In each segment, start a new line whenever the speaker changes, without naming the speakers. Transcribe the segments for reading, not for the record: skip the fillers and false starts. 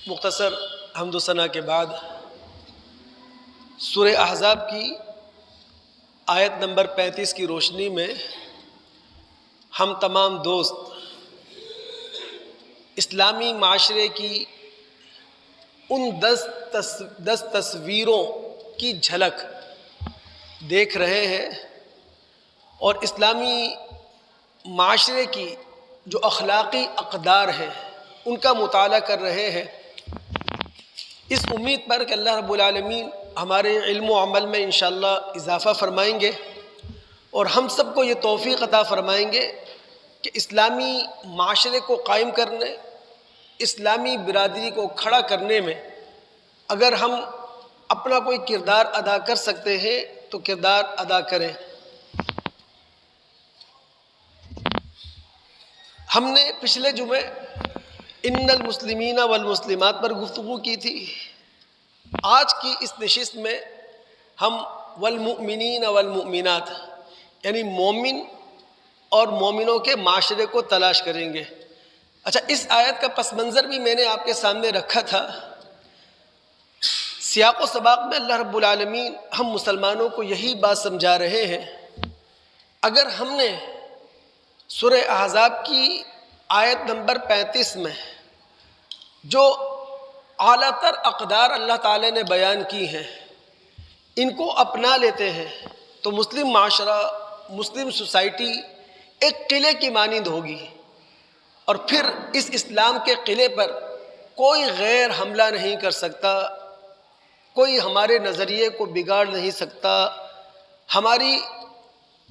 مختصر حمد و ثنا کے بعد سورہ احزاب کی آیت نمبر 35 کی روشنی میں ہم تمام دوست اسلامی معاشرے کی ان 10 تصویروں کی جھلک دیکھ رہے ہیں اور اسلامی معاشرے کی جو اخلاقی اقدار ہیں ان کا مطالعہ کر رہے ہیں، اس امید پر کہ اللہ رب العالمین ہمارے علم و عمل میں انشاءاللہ اضافہ فرمائیں گے اور ہم سب کو یہ توفیق عطا فرمائیں گے کہ اسلامی معاشرے کو قائم کرنے، اسلامی برادری کو کھڑا کرنے میں اگر ہم اپنا کوئی کردار ادا کر سکتے ہیں تو کردار ادا کریں۔ ہم نے پچھلے جمعے ان المسلمین والمسلمات پر گفتگو کی تھی۔ آج کی اس نشست میں ہم والمؤمنین والمؤمنات یعنی مومن اور مومنوں کے معاشرے کو تلاش کریں گے۔ اچھا، اس آیت کا پس منظر بھی میں نے آپ کے سامنے رکھا تھا۔ سیاق و سباق میں اللہ رب العالمین ہم مسلمانوں کو یہی بات سمجھا رہے ہیں، اگر ہم نے سورہ احزاب کی آیت نمبر 35 میں جو اعلیٰ تر اقدار اللہ تعالی نے بیان کی ہیں ان کو اپنا لیتے ہیں تو مسلم معاشرہ، مسلم سوسائٹی ایک قلعے کی مانند ہوگی، اور پھر اس اسلام کے قلعے پر کوئی غیر حملہ نہیں کر سکتا، کوئی ہمارے نظریے کو بگاڑ نہیں سکتا، ہماری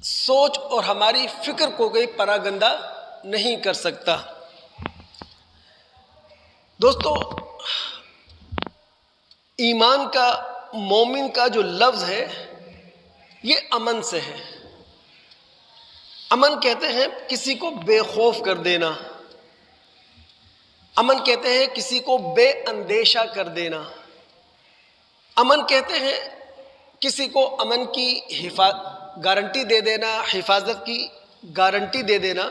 سوچ اور ہماری فکر کو کوئی پراگندہ نہیں کر سکتا۔ دوستو، ایمان کا، مومن کا جو لفظ ہے یہ امن سے ہے۔ امن کہتے ہیں کسی کو بے خوف کر دینا، امن کہتے ہیں کسی کو بے اندیشہ کر دینا، امن کہتے ہیں کسی کو امن کی گارنٹی دے دینا، حفاظت کی گارنٹی دے دینا۔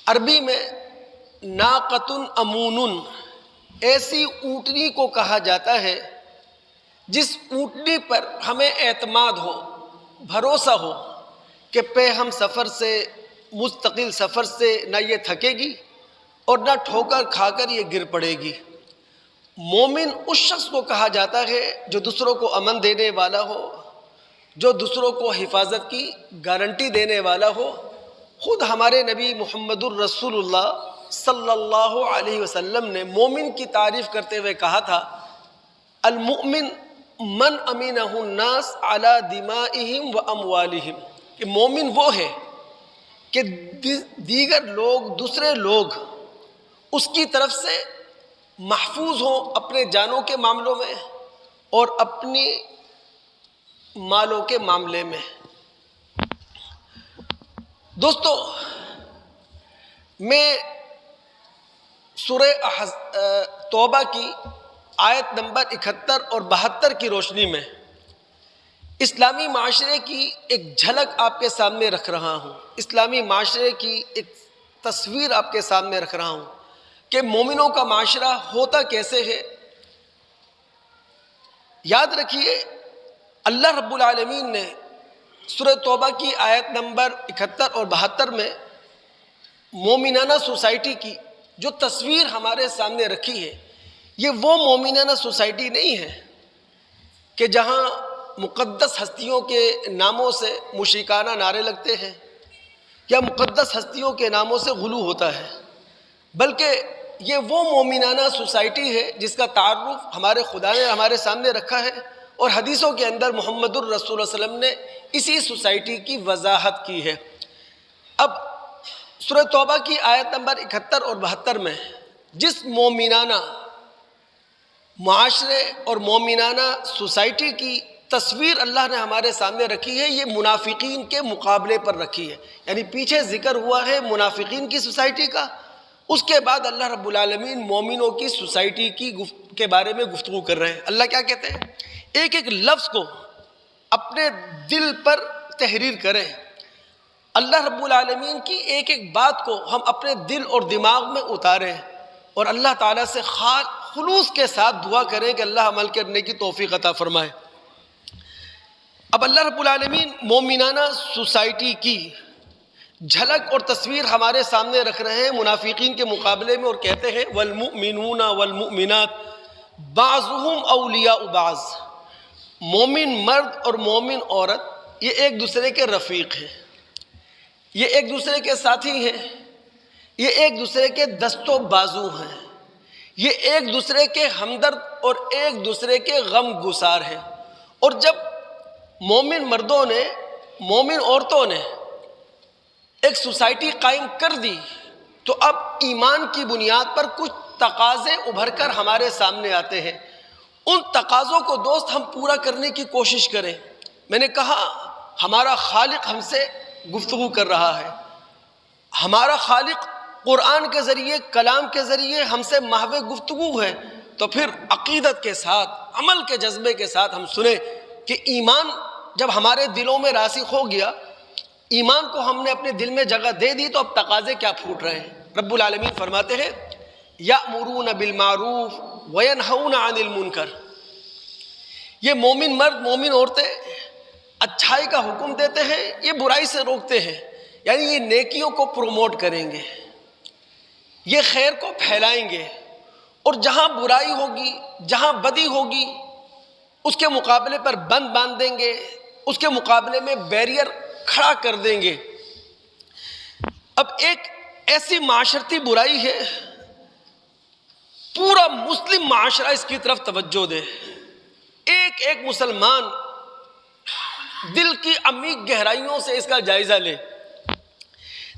عربی میں ناقۃ امون ایسی اونٹنی کو کہا جاتا ہے جس اونٹنی پر ہمیں اعتماد ہو، بھروسہ ہو کہ پہ ہم سفر سے، مستقل سفر سے نہ یہ تھکے گی اور نہ ٹھوکر کھا کر یہ گر پڑے گی۔ مومن اس شخص کو کہا جاتا ہے جو دوسروں کو امن دینے والا ہو، جو دوسروں کو حفاظت کی گارنٹی دینے والا ہو۔ خود ہمارے نبی محمد الرسول اللہ صلی اللہ علیہ وسلم نے مومن کی تعریف کرتے ہوئے کہا تھا، المؤمن من امینہ الناس علی دمائہم و اموالہم، کہ مومن وہ ہے کہ دیگر لوگ، دوسرے لوگ اس کی طرف سے محفوظ ہوں اپنے جانوں کے معاملوں میں اور اپنی مالوں کے معاملے میں۔ دوستو، میں سورہ توبہ کی آیت نمبر 71 اور 72 کی روشنی میں اسلامی معاشرے کی ایک جھلک آپ کے سامنے رکھ رہا ہوں، اسلامی معاشرے کی ایک تصویر آپ کے سامنے رکھ رہا ہوں کہ مومنوں کا معاشرہ ہوتا کیسے ہے۔ یاد رکھیے، اللہ رب العالمین نے سورہ توبہ کی آیت نمبر 71 اور 72 میں مومنانہ سوسائٹی کی جو تصویر ہمارے سامنے رکھی ہے، یہ وہ مومنانہ سوسائٹی نہیں ہے کہ جہاں مقدس ہستیوں کے ناموں سے مشرکانہ نعرے لگتے ہیں یا مقدس ہستیوں کے ناموں سے غلو ہوتا ہے، بلکہ یہ وہ مومنانہ سوسائٹی ہے جس کا تعارف ہمارے خدا نے ہمارے سامنے رکھا ہے، اور حدیثوں کے اندر محمد الرسول صلی اللہ علیہ وسلم نے اسی سوسائٹی کی وضاحت کی ہے۔ اب سورہ توبہ کی آیت نمبر 71 اور 72 میں جس مومنانہ معاشرے اور مومنانہ سوسائٹی کی تصویر اللہ نے ہمارے سامنے رکھی ہے، یہ منافقین کے مقابلے پر رکھی ہے۔ یعنی پیچھے ذکر ہوا ہے منافقین کی سوسائٹی کا، اس کے بعد اللہ رب العالمین مومنوں کی سوسائٹی کے بارے میں گفتگو کر رہے ہیں۔ اللہ کیا کہتے ہیں؟ ایک ایک لفظ کو اپنے دل پر تحریر کریں۔ اللہ رب العالمین کی ایک ایک بات کو ہم اپنے دل اور دماغ میں اتاریں۔ اور اللہ تعالیٰ سے خلوص کے ساتھ دعا کریں کہ اللہ عمل کرنے کی توفیق عطا فرمائے۔ اب اللہ رب العالمین مومنانہ سوسائٹی کی جھلک اور تصویر ہمارے سامنے رکھ رہے ہیں منافقین کے مقابلے میں، اور کہتے ہیں والمؤمنون والمؤمنات بعضهم اولیاء بعض، مومن مرد اور مومن عورت یہ ایک دوسرے کے رفیق ہیں، یہ ایک دوسرے کے ساتھی ہیں، یہ ایک دوسرے کے دست و بازو ہیں، یہ ایک دوسرے کے ہمدرد اور ایک دوسرے کے غم گسار ہیں۔ اور جب مومن مردوں نے مومن عورتوں نے ایک سوسائٹی قائم کر دی تو اب ایمان کی بنیاد پر کچھ تقاضے ابھر کر ہمارے سامنے آتے ہیں۔ ان تقاضوں کو دوست ہم پورا کرنے کی کوشش کریں۔ میں نے کہا ہمارا خالق ہم سے گفتگو کر رہا ہے، ہمارا خالق قرآن کے ذریعے کلام کے ذریعے ہم سے محو گفتگو ہے، تو پھر عقیدت کے ساتھ عمل کے جذبے کے ساتھ ہم سنیں کہ ایمان جب ہمارے دلوں میں راسخ ہو گیا، ایمان کو ہم نے اپنے دل میں جگہ دے دی، تو اب تقاضے کیا پھوٹ رہے ہیں۔ رب العالمین فرماتے ہیں یأمرون بالمعروف وینہون عن المنکر، یہ مومن مرد مومن عورتیں اچھائی کا حکم دیتے ہیں، یہ برائی سے روکتے ہیں، یعنی یہ نیکیوں کو پروموٹ کریں گے، یہ خیر کو پھیلائیں گے، اور جہاں برائی ہوگی جہاں بدی ہوگی اس کے مقابلے پر بند باندھ دیں گے، اس کے مقابلے میں بیریئر کھڑا کر دیں گے۔ اب ایک ایسی معاشرتی برائی ہے، پورا مسلم معاشرہ اس کی طرف توجہ دے، ایک ایک مسلمان دل کی عمیق گہرائیوں سے اس کا جائزہ لے۔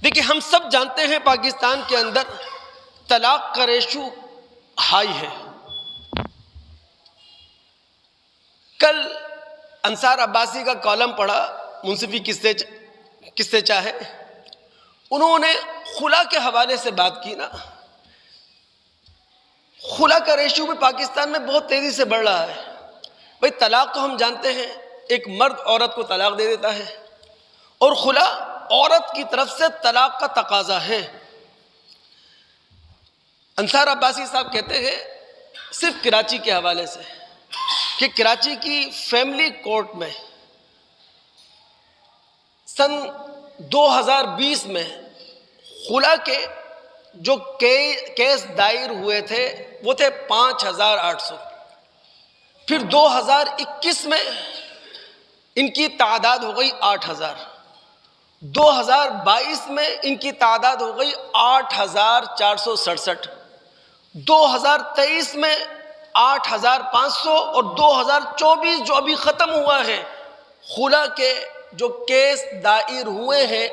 دیکھیں ہم سب جانتے ہیں پاکستان کے اندر طلاق کا ریشو ہائی ہے۔ کل انصار عباسی کا کالم پڑھا، منصفی کس سے چاہے، انہوں نے خلا کے حوالے سے بات کی نا۔ خلا کا ریشو بھی پاکستان میں بہت تیزی سے بڑھ رہا ہے۔ بھئی طلاق تو ہم جانتے ہیں ایک مرد عورت کو طلاق دے دیتا ہے، اور خلا عورت کی طرف سے طلاق کا تقاضا ہے۔ انصار عباسی صاحب کہتے ہیں صرف کراچی کے حوالے سے کہ کراچی کی فیملی کورٹ میں سن 2020 میں خلا کے جو کیس دائر ہوئے تھے وہ تھے 5800، پھر 2021 میں ان کی تعداد ہو گئی 8000، 2022 میں ان کی تعداد ہو گئی 8467، 2023 میں 8500، اور 2024 جو ابھی ختم ہوا ہے، خلا کے جو کیس دائر ہوئے ہیں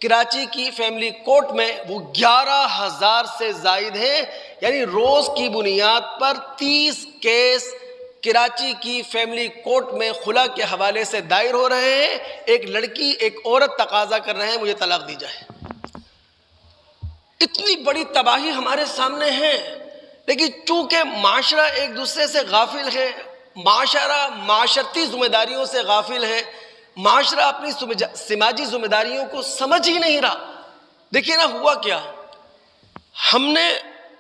کراچی کی فیملی کورٹ میں وہ 11000 سے زائد ہیں، یعنی روز کی بنیاد پر 30 کیس کراچی کی فیملی کورٹ میں خلا کے حوالے سے دائر ہو رہے ہیں۔ ایک لڑکی ایک عورت تقاضا کر رہے ہیں مجھے طلاق دی جائے۔ اتنی بڑی تباہی ہمارے سامنے ہے، لیکن چونکہ معاشرہ ایک دوسرے سے غافل ہے، معاشرہ معاشرتی ذمہ داریوں سے غافل ہے، معاشرہ اپنی سماجی ذمہ داریوں کو سمجھ ہی نہیں رہا۔ دیکھیے نا ہوا کیا، ہم نے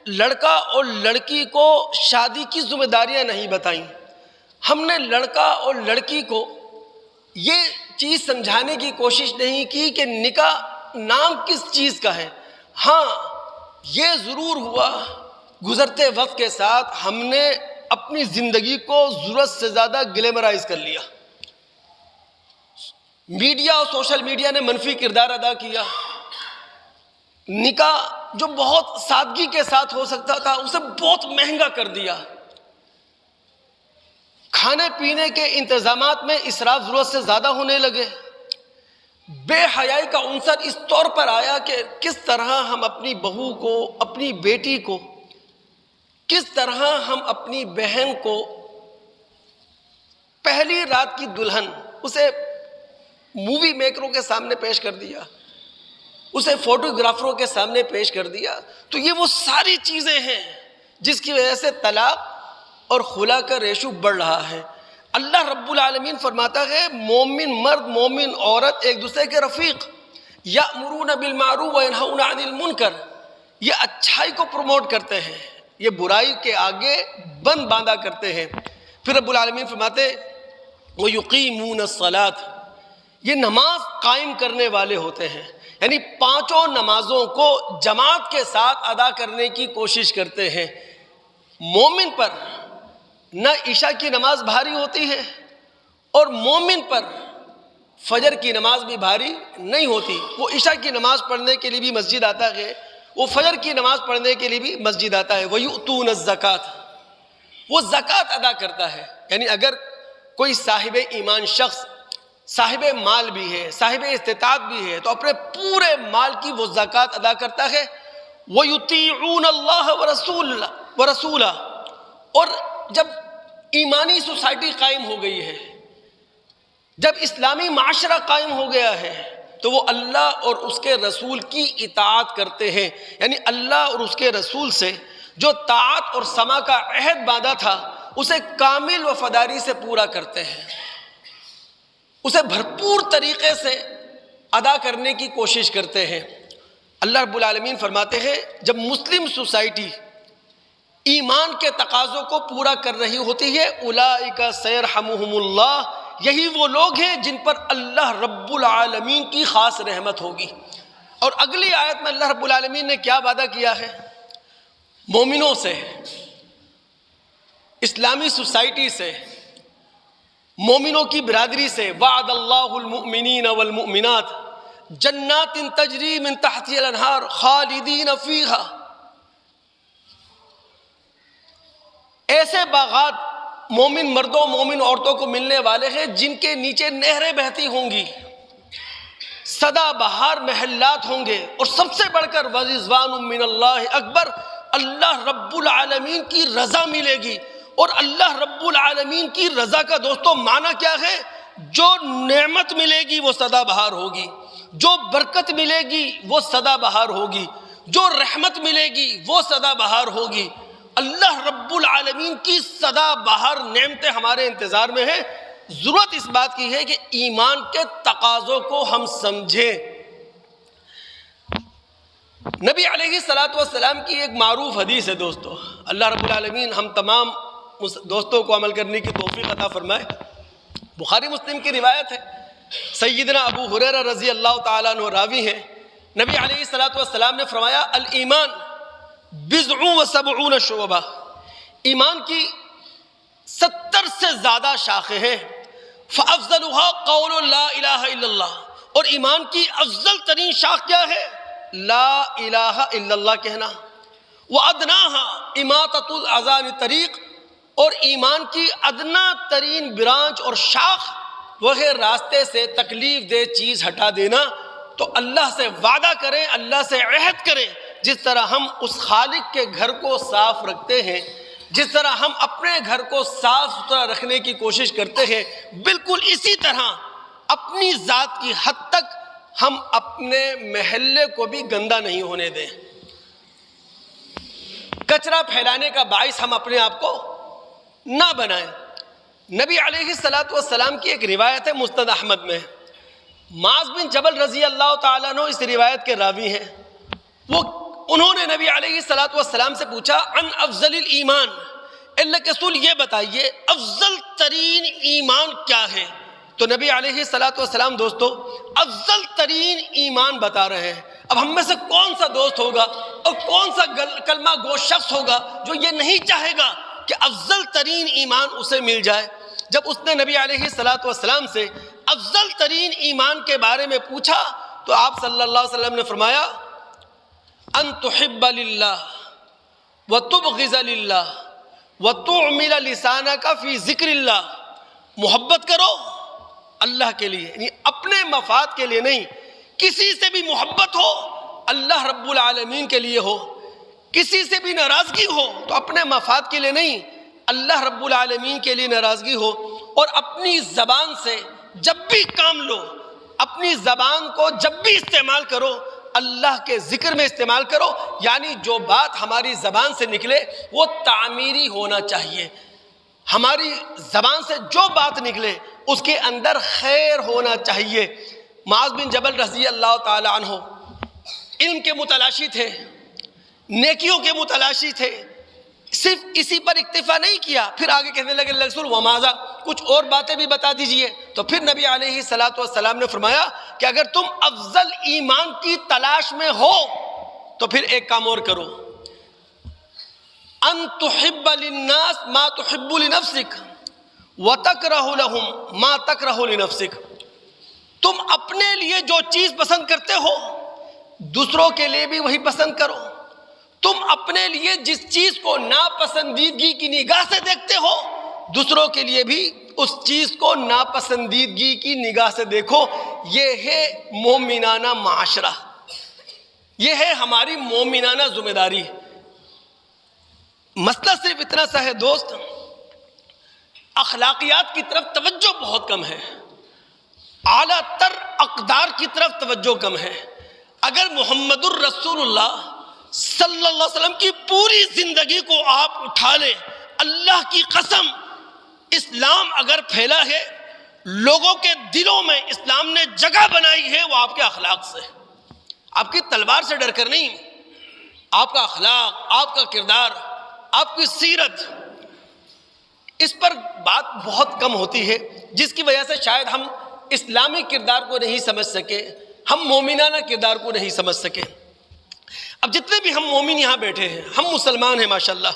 لڑکا اور لڑکی کو شادی کی ذمہ داریاں نہیں بتائیں، ہم نے لڑکا اور لڑکی کو یہ چیز سمجھانے کی کوشش نہیں کی کہ نکاح نام کس چیز کا ہے۔ ہاں یہ ضرور ہوا گزرتے وقت کے ساتھ ہم نے اپنی زندگی کو ضرورت سے زیادہ گلیمرائز کر لیا، میڈیا اور سوشل میڈیا نے منفی کردار ادا کیا، نکاح جو بہت سادگی کے ساتھ ہو سکتا تھا اسے بہت مہنگا کر دیا، کھانے پینے کے انتظامات میں اسراف ضرورت سے زیادہ ہونے لگے، بے حیائی کا عنصر اس طور پر آیا کہ کس طرح ہم اپنی بہو کو، اپنی بیٹی کو، کس طرح ہم اپنی بہن کو پہلی رات کی دلہن اسے مووی میکروں کے سامنے پیش کر دیا، اسے فوٹوگرافروں کے سامنے پیش کر دیا۔ تو یہ وہ ساری چیزیں ہیں جس کی وجہ سے طلاق اور خلا کا ریشو بڑھ رہا ہے۔ اللہ رب العالمین فرماتا ہے مومن مرد مومن عورت ایک دوسرے کے رفیق، یأمرون بالمعروف وینہون عن المنکر، یہ اچھائی کو پروموٹ کرتے ہیں، یہ برائی کے آگے بند باندھا کرتے ہیں۔ پھر رب العالمین فرماتے وَيُقِيمُونَ الصَّلَاةَ، یہ نماز قائم کرنے والے ہوتے ہیں، یعنی پانچوں نمازوں کو جماعت کے ساتھ ادا کرنے کی کوشش کرتے ہیں۔ مومن پر نہ عشاء کی نماز بھاری ہوتی ہے اور مومن پر فجر کی نماز بھی بھاری نہیں ہوتی۔ وہ عشاء کی نماز پڑھنے کے لیے بھی مسجد آتا ہے، وہ فجر کی نماز پڑھنے کے لیے بھی مسجد آتا ہے۔ وَيُؤْتُونَ الزَّكَاةَ، وہ زکوٰۃ ادا کرتا ہے، یعنی اگر کوئی صاحب ایمان شخص صاحب مال بھی ہے، صاحب استطاعت بھی ہے، تو اپنے پورے مال کی وہ زکوٰۃ ادا کرتا ہے۔ وَيُطِيعُونَ اللَّهَ وَرَسُولَهُ، اور جب ایمانی سوسائٹی قائم ہو گئی ہے، جب اسلامی معاشرہ قائم ہو گیا ہے، تو وہ اللہ اور اس کے رسول کی اطاعت کرتے ہیں، یعنی اللہ اور اس کے رسول سے جو طاعت اور سماع کا عہد باندھا تھا اسے کامل وفاداری سے پورا کرتے ہیں، اسے بھرپور طریقے سے ادا کرنے کی کوشش کرتے ہیں۔ اللہ رب العالمین فرماتے ہیں جب مسلم سوسائٹی ایمان کے تقاضوں کو پورا کر رہی ہوتی ہے، اولئک سیرحمہم اللہ، یہی وہ لوگ ہیں جن پر اللہ رب العالمین کی خاص رحمت ہوگی۔ اور اگلی آیت میں اللہ رب العالمین نے کیا وعدہ کیا ہے مومنوں سے، اسلامی سوسائٹی سے، مومنوں کی برادری سے۔ وعد اللہ المؤمنین والمؤمنات جنات تجری من تحتها الانہار خالدین فیہا، ایسے باغات مومن مردوں مومن عورتوں کو ملنے والے ہیں جن کے نیچے نہریں بہتی ہوں گی، سدا بہار محلات ہوں گے، اور سب سے بڑھ کر ورضوان من اللہ اکبر، اللہ رب العالمین کی رضا ملے گی۔ اور اللہ رب العالمین کی رضا کا دوستو معنی کیا ہے؟ جو نعمت ملے گی وہ سدا بہار ہوگی، جو برکت ملے گی وہ سدا بہار ہوگی، جو رحمت ملے گی وہ سدا بہار ہوگی۔ اللہ رب العالمین کی سدا بہار نعمتیں ہمارے انتظار میں ہیں۔ ضرورت اس بات کی ہے کہ ایمان کے تقاضوں کو ہم سمجھیں۔ نبی علیہ السلام کی ایک معروف حدیث ہے دوستو، اللہ رب العالمین ہم تمام دوستوں کو عمل کرنے کی توفیق عطا فرمائے۔ بخاری مسلم کی روایت ہے، سیدنا ابو ہریرہ رضی اللہ تعالیٰ عنہ راوی ہیں، نبی علیہ السلام نے فرمایا الایمان بضع و سبعون شعبہ، ایمان کی 70 سے زیادہ شاخیں ہیں۔ فافضلها قول لا الہ الا اللہ، اور ایمان کی افضل ترین شاخ کیا ہے؟ لا الہ الا اللہ کہنا۔ وادناها اماطۃ الاذى عن الطریق، اور ایمان کی ادنا ترین برانچ اور شاخ وہ ہے راستے سے تکلیف دہ چیز ہٹا دینا۔ تو اللہ سے وعدہ کریں، اللہ سے عہد کریں، جس طرح ہم اس خالق کے گھر کو صاف رکھتے ہیں، جس طرح ہم اپنے گھر کو صاف ستھرا رکھنے کی کوشش کرتے ہیں، بالکل اسی طرح اپنی ذات کی حد تک ہم اپنے محلے کو بھی گندا نہیں ہونے دیں۔ کچرا پھیلانے کا باعث ہم اپنے آپ کو نہ بنائیں۔ نبی علیہ السلام کی ایک روایت ہے مسند احمد میں، معاذ بن جبل رضی اللہ تعالیٰ عنہ اس روایت کے راوی ہیں، انہوں نے نبی علیہ السلام سے پوچھا عن افضل الایمان، اللہ کے رسول یہ بتائیے افضل ترین ایمان کیا ہے؟ تو نبی علیہ السلام دوستو افضل ترین ایمان بتا رہے ہیں۔ اب ہم میں سے کون سا دوست ہوگا اور کون سا کلمہ گو شخص ہوگا جو یہ نہیں چاہے گا کہ افضل ترین ایمان اسے مل جائے؟ جب اس نے نبی علیہ السلام سے افضل ترین ایمان کے بارے میں پوچھا تو آپ صلی اللہ علیہ وسلم نے فرمایا ان تحب للہ وتبغض للہ وتعمل لسانک فی ذکر اللہ، محبت کرو اللہ کے لیے، یعنی اپنے مفاد کے لیے نہیں، کسی سے بھی محبت ہو اللہ رب العالمین کے لیے ہو، کسی سے بھی ناراضگی ہو تو اپنے مفاد کے لیے نہیں، اللہ رب العالمین کے لیے ناراضگی ہو۔ اور اپنی زبان سے جب بھی کام لو، اپنی زبان کو جب بھی استعمال کرو اللہ کے ذکر میں استعمال کرو، یعنی جو بات ہماری زبان سے نکلے وہ تعمیری ہونا چاہیے۔ ہماری زبان سے جو بات نکلے اس کے اندر خیر ہونا چاہیے۔ معاذ بن جبل رضی اللہ تعالی عنہ علم کے متلاشی تھے، نیکیوں کے متلاشی تھے. صرف اسی پر اکتفا نہیں کیا, پھر آگے کہنے لگے رسول وماذا, کچھ اور باتیں بھی بتا دیجئے. تو پھر نبی علیہ الصلوۃ والسلام نے فرمایا کہ اگر تم افضل ایمان کی تلاش میں ہو تو پھر ایک کام اور کرو, ان تحب للناس ما تحب لنفسک وتکرہ لهم ما تکرہ لنفسک. تم اپنے لیے جو چیز پسند کرتے ہو دوسروں کے لیے بھی وہی پسند کرو. تم اپنے لیے جس چیز کو ناپسندیدگی کی نگاہ سے دیکھتے ہو دوسروں کے لیے بھی اس چیز کو ناپسندیدگی کی نگاہ سے دیکھو. یہ ہے مومنانہ معاشرہ, یہ ہے ہماری مومنانہ ذمہ داری. مسئلہ صرف اتنا سا ہے دوست, اخلاقیات کی طرف توجہ بہت کم ہے, اعلیٰ تر اقدار کی طرف توجہ کم ہے. اگر محمد الرسول اللہ صلی اللہ علیہ وسلم کی پوری زندگی کو آپ اٹھا لیں, اللہ کی قسم اسلام اگر پھیلا ہے, لوگوں کے دلوں میں اسلام نے جگہ بنائی ہے, وہ آپ کے اخلاق سے, آپ کی تلوار سے ڈر کر نہیں. آپ کا اخلاق, آپ کا کردار, آپ کی سیرت, اس پر بات بہت کم ہوتی ہے, جس کی وجہ سے شاید ہم اسلامی کردار کو نہیں سمجھ سکے, ہم مومنانہ کردار کو نہیں سمجھ سکے. اب جتنے بھی ہم مومن یہاں بیٹھے ہیں, ہم مسلمان ہیں ماشاءاللہ,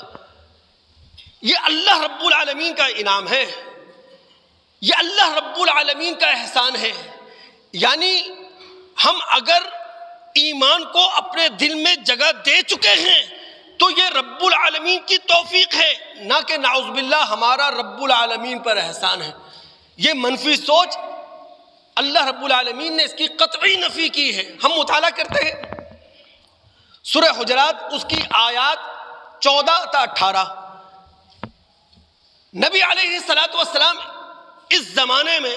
یہ اللہ رب العالمین کا انعام ہے, یہ اللہ رب العالمین کا احسان ہے. یعنی ہم اگر ایمان کو اپنے دل میں جگہ دے چکے ہیں تو یہ رب العالمین کی توفیق ہے, نہ کہ نعوذ باللہ ہمارا رب العالمین پر احسان ہے. یہ منفی سوچ اللہ رب العالمین نے اس کی قطعی نفی کی ہے. ہم مطالعہ کرتے ہیں سورہ حجرات, اس کی آیات 14 تا 18. نبی علیہ الصلوۃ والسلام اس زمانے میں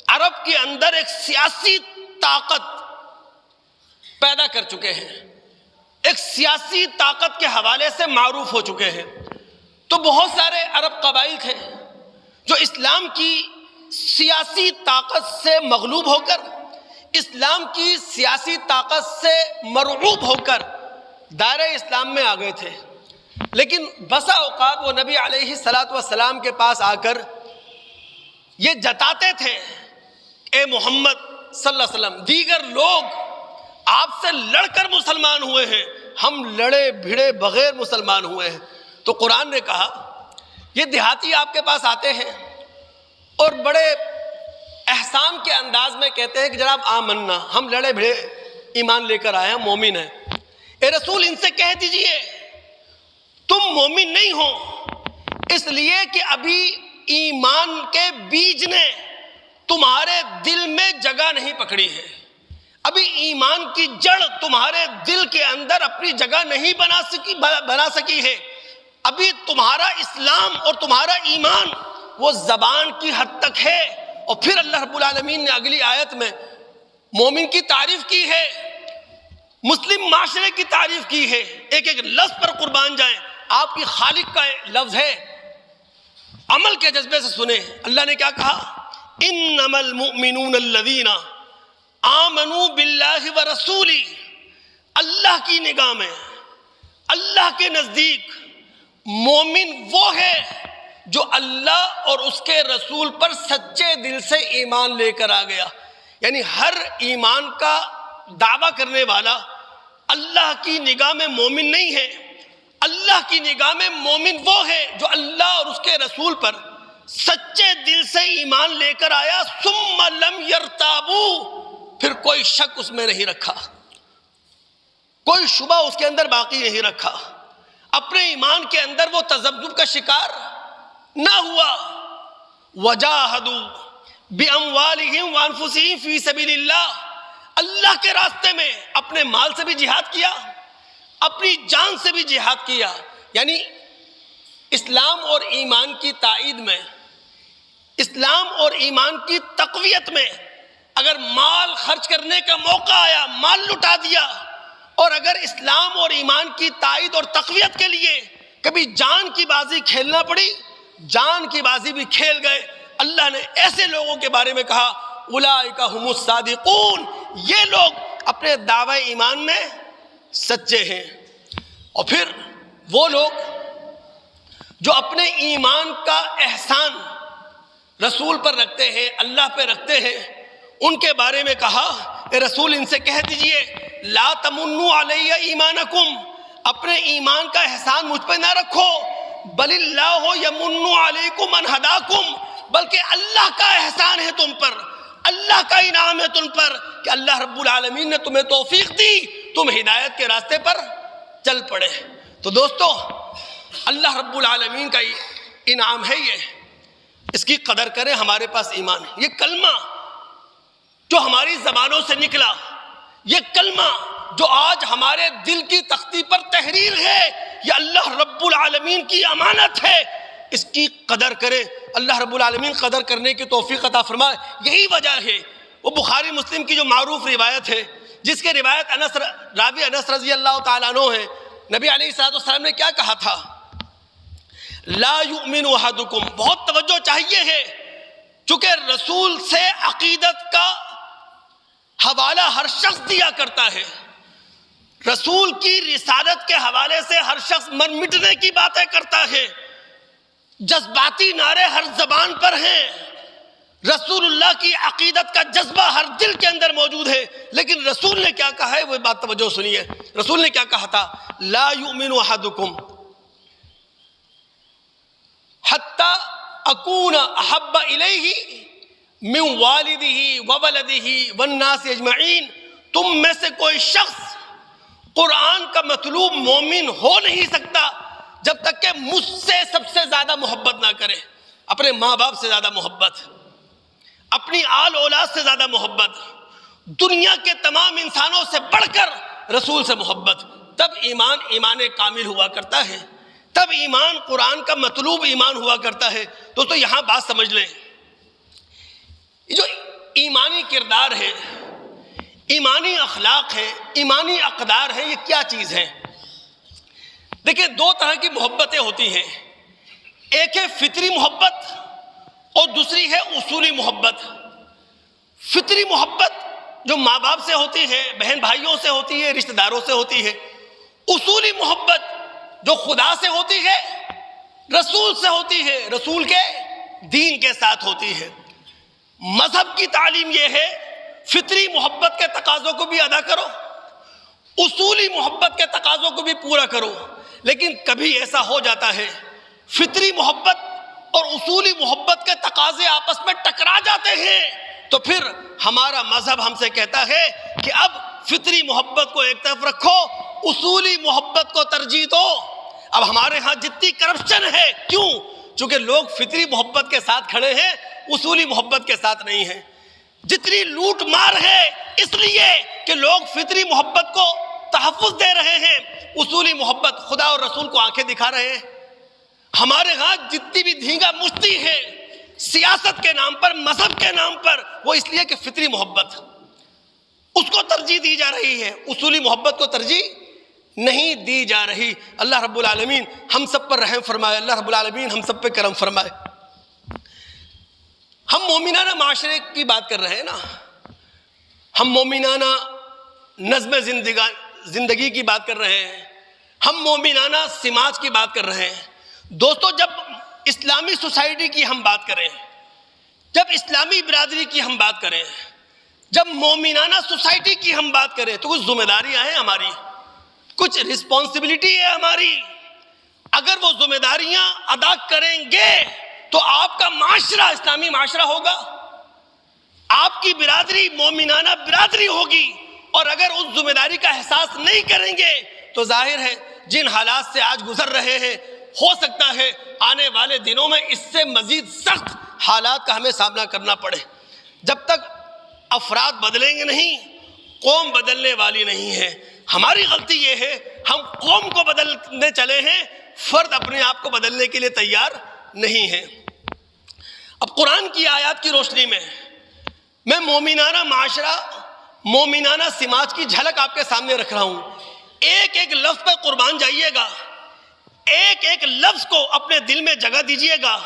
عرب کے اندر ایک سیاسی طاقت پیدا کر چکے ہیں, ایک سیاسی طاقت کے حوالے سے معروف ہو چکے ہیں. تو بہت سارے عرب قبائل تھے جو اسلام کی سیاسی طاقت سے مغلوب ہو کر, اسلام کی سیاسی طاقت سے مرعوب ہو کر دائرہ اسلام میں آ گئے تھے. لیکن بسا اوقات وہ نبی علیہ الصلوۃ والسلام کے پاس آ کر یہ جتاتے تھے, اے محمد صلی اللہ علیہ وسلم, دیگر لوگ آپ سے لڑ کر مسلمان ہوئے ہیں, ہم لڑے بھیڑے بغیر مسلمان ہوئے ہیں. تو قرآن نے کہا یہ دیہاتی آپ کے پاس آتے ہیں اور بڑے احسان کے انداز میں کہتے ہیں کہ جناب آمنا, ہم لڑے بھیڑے ایمان لے کر آئے ہیں, مومن ہیں. اے رسول ان سے کہہ دیجئے تم مومن نہیں ہو, اس لیے کہ ابھی ایمان کے بیج نے تمہارے دل میں جگہ نہیں پکڑی ہے, ابھی ایمان کی جڑ تمہارے دل کے اندر اپنی جگہ نہیں بنا سکی ہے. ابھی تمہارا اسلام اور تمہارا ایمان وہ زبان کی حد تک ہے. اور پھر اللہ رب العالمین نے اگلی آیت میں مومن کی تعریف کی ہے, مسلم معاشرے کی تعریف کی ہے. ایک ایک لفظ پر قربان جائیں, آپ کی خالق کا لفظ ہے, عمل کے جذبے سے سنیں. اللہ نے کیا کہا, انما المؤمنون الذین آمنوا باللہ ورسولہ. اللہ کی نگاہ میں, اللہ کے نزدیک مومن وہ ہے جو اللہ اور اس کے رسول پر سچے دل سے ایمان لے کر آ گیا. یعنی ہر ایمان کا دعویٰ کرنے والا اللہ کی نگاہ میں مومن نہیں ہے. اللہ کی نگاہ میں مومن وہ ہے جو اللہ اور اس کے رسول پر سچے دل سے ایمان لے کر آیا, ثم لم یرتابوا, پھر کوئی شک اس میں نہیں رکھا, کوئی شبہ اس کے اندر باقی نہیں رکھا, اپنے ایمان کے اندر وہ تذبذب کا شکار نہ ہوا. وجاہدوا باموالہم وانفسہم فی سبیل اللہ, اللہ کے راستے میں اپنے مال سے بھی جہاد کیا, اپنی جان سے بھی جہاد کیا. یعنی اسلام اور ایمان کی تائید میں, اسلام اور ایمان کی تقویت میں اگر مال خرچ کرنے کا موقع آیا مال لٹا دیا, اور اگر اسلام اور ایمان کی تائید اور تقویت کے لیے کبھی جان کی بازی کھیلنا پڑی, جان کی بازی بھی کھیل گئے. اللہ نے ایسے لوگوں کے بارے میں کہا اولئک هم الصادقون, یہ لوگ اپنے دعوی ایمان میں سچے ہیں. اور پھر وہ لوگ جو اپنے ایمان کا احسان رسول پر رکھتے ہیں، اللہ پہ رکھتے ہیں، ان کے بارے میں کہا کہ رسول ان سے کہہ دیجئے لا تمنوا علی ایمانکم، اپنے ایمان کا احسان مجھ پہ نہ رکھو، بل اللہ یمن علیکم ان ہداکم، بلکہ اللہ کا احسان ہے تم پر، اللہ کا انعام ہے تم پر کہ اللہ رب العالمین نے تمہیں توفیق دی، تم ہدایت کے راستے پر چل پڑے۔ تو دوستو، اللہ رب العالمین کا انعام ہے یہ، اس کی قدر کریں۔ ہمارے پاس ایمان ہے، یہ کلمہ جو ہماری زبانوں سے نکلا، یہ کلمہ جو آج ہمارے دل کی تختی پر تحریر ہے، یہ اللہ رب العالمین کی امانت ہے، اس کی قدر کریں۔ اللہ رب العالمین قدر کرنے کی توفیق عطا فرمائے۔ یہی وجہ ہے وہ بخاری مسلم کی جو معروف روایت ہے، جس کے روایت راوی انس رضی اللہ تعالیٰ عنہ ہے، نبی علیہ الصلوۃ والسلام نے کیا کہا تھا؟ لا یؤمن احدکم، بہت توجہ چاہیے ہے، چونکہ رسول سے عقیدت کا حوالہ ہر شخص دیا کرتا ہے، رسول کی رسالت کے حوالے سے ہر شخص مر مٹنے کی باتیں کرتا ہے، جذباتی نعرے ہر زبان پر ہیں، رسول اللہ کی عقیدت کا جذبہ ہر دل کے اندر موجود ہے، لیکن رسول نے کیا کہا ہے وہ بات توجہ سنیے۔ رسول نے کیا کہا تھا؟ لا یؤمن احدکم حتی اکون احب الیہ من والدہ وولدہ والناس اجمعین، تم میں سے کوئی شخص قرآن کا مطلوب مومن ہو نہیں سکتا جب تک کہ مجھ سے سب سے زیادہ محبت نہ کرے، اپنے ماں باپ سے زیادہ محبت، اپنی آل اولاد سے زیادہ محبت، دنیا کے تمام انسانوں سے بڑھ کر رسول سے محبت، تب ایمان کامل ہوا کرتا ہے، تب ایمان قرآن کا مطلوب ایمان ہوا کرتا ہے۔ دوستو یہاں بات سمجھ لیں، یہ جو ایمانی کردار ہے، ایمانی اخلاق ہے، ایمانی اقدار ہے، یہ کیا چیز ہے؟ دیکھیں، دو طرح کی محبتیں ہوتی ہیں، ایک ہے فطری محبت اور دوسری ہے اصولی محبت۔ فطری محبت جو ماں باپ سے ہوتی ہے، بہن بھائیوں سے ہوتی ہے، رشتہ داروں سے ہوتی ہے۔ اصولی محبت جو خدا سے ہوتی ہے، رسول سے ہوتی ہے، رسول کے دین کے ساتھ ہوتی ہے۔ مذہب کی تعلیم یہ ہے، فطری محبت کے تقاضوں کو بھی ادا کرو، اصولی محبت کے تقاضوں کو بھی پورا کرو، لیکن کبھی ایسا ہو جاتا ہے فطری محبت اور اصولی محبت کے تقاضے آپس میں ٹکرا جاتے ہیں، تو پھر ہمارا مذہب ہم سے کہتا ہے کہ اب فطری محبت کو ایک طرف رکھو، اصولی محبت کو ترجیح دو۔ اب ہمارے ہاں جتنی کرپشن ہے، کیوں؟ چونکہ لوگ فطری محبت کے ساتھ کھڑے ہیں، اصولی محبت کے ساتھ نہیں ہیں۔ جتنی لوٹ مار ہے، اس لیے کہ لوگ فطری محبت کو تحفظ دے رہے ہیں، اصولی محبت خدا اور رسول کو آنکھیں دکھا رہے ہیں۔ ہمارے ہاں جتنی بھی دھینگا مچتی ہے سیاست کے نام پر، مذہب کے نام پر، وہ اس لیے کہ فطری محبت اس کو ترجیح دی جا رہی ہے، اصولی محبت کو ترجیح نہیں دی جا رہی۔ اللہ رب العالمین ہم سب پر رحم فرمائے، اللہ رب العالمین ہم سب پہ کرم فرمائے۔ ہم مومنانہ معاشرے کی بات کر رہے ہیں نا، ہم مومنانہ نظم زندگی کی بات کر رہے ہیں، ہم مومنانہ سماج کی بات کر رہے ہیں۔ دوستو، جب اسلامی سوسائٹی کی ہم بات کریں، جب اسلامی برادری کی ہم بات کریں، جب مومنانہ سوسائٹی کی ہم بات کریں، تو کچھ ذمہ داریاں ہیں ہماری، کچھ رسپانسبلٹی ہے ہماری۔ اگر وہ ذمہ داریاں ادا کریں گے تو آپ کا معاشرہ اسلامی معاشرہ ہوگا، آپ کی برادری مومنانہ برادری ہوگی۔ اور اگر اس ذمہ داری کا احساس نہیں کریں گے تو ظاہر ہے جن حالات سے آج گزر رہے ہیں، ہو سکتا ہے آنے والے دنوں میں اس سے مزید سخت حالات کا ہمیں سامنا کرنا پڑے۔ جب تک افراد بدلیں گے نہیں، قوم بدلنے والی نہیں ہے۔ ہماری غلطی یہ ہے، ہم قوم کو بدلنے چلے ہیں، فرد اپنے آپ کو بدلنے کے لیے تیار نہیں ہے۔ اب قرآن کی آیات کی روشنی میں میں مومنانہ معاشرہ، مومنانہ سماج کی جھلک آپ کے سامنے رکھ رہا ہوں۔ ایک ایک لفظ پہ قربان جائیے گا، ایک ایک لفظ کو اپنے دل میں جگہ دیجیے گا۔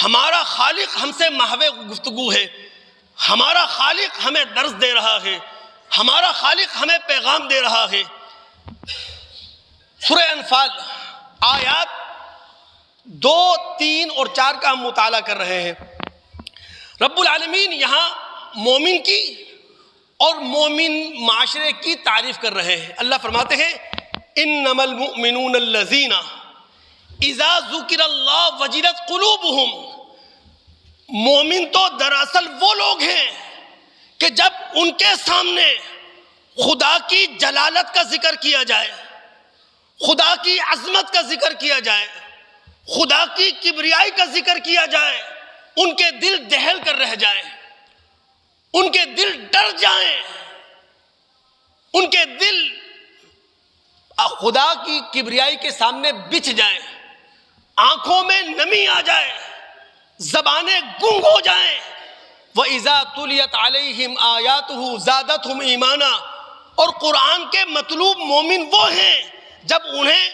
ہمارا خالق ہم سے محو گفتگو ہے، ہمارا خالق ہمیں درس دے رہا ہے، ہمارا خالق ہمیں پیغام دے رہا ہے۔ سورہ انفال آیات 2, 3 اور 4 کا ہم مطالعہ کر رہے ہیں. رب العالمین یہاں مومن کی اور مومن معاشرے کی تعریف کر رہے ہیں. اللہ فرماتے ہیں انما المؤمنون الذین اذا ذکر اللہ وجلت قلوبہم. مومن تو دراصل وہ لوگ ہیں کہ جب ان کے سامنے خدا کی جلالت کا ذکر کیا جائے, خدا کی عظمت کا ذکر کیا جائے, خدا کی کبریائی کا ذکر کیا جائے, ان کے دل دہل کر رہ جائیں, ان کے دل ڈر جائیں, ان کے دل خدا کی کبریائی کے سامنے بچھ جائیں, آنکھوں میں نمی آ جائے, زبانیں گنگ ہو جائیں. وَإِذَا تُلِيَتْ عَلَيْهِمْ آيَاتُهُ زَادَتْهُمْ ایمانا. اور قرآن کے مطلوب مومن وہ ہیں جب انہیں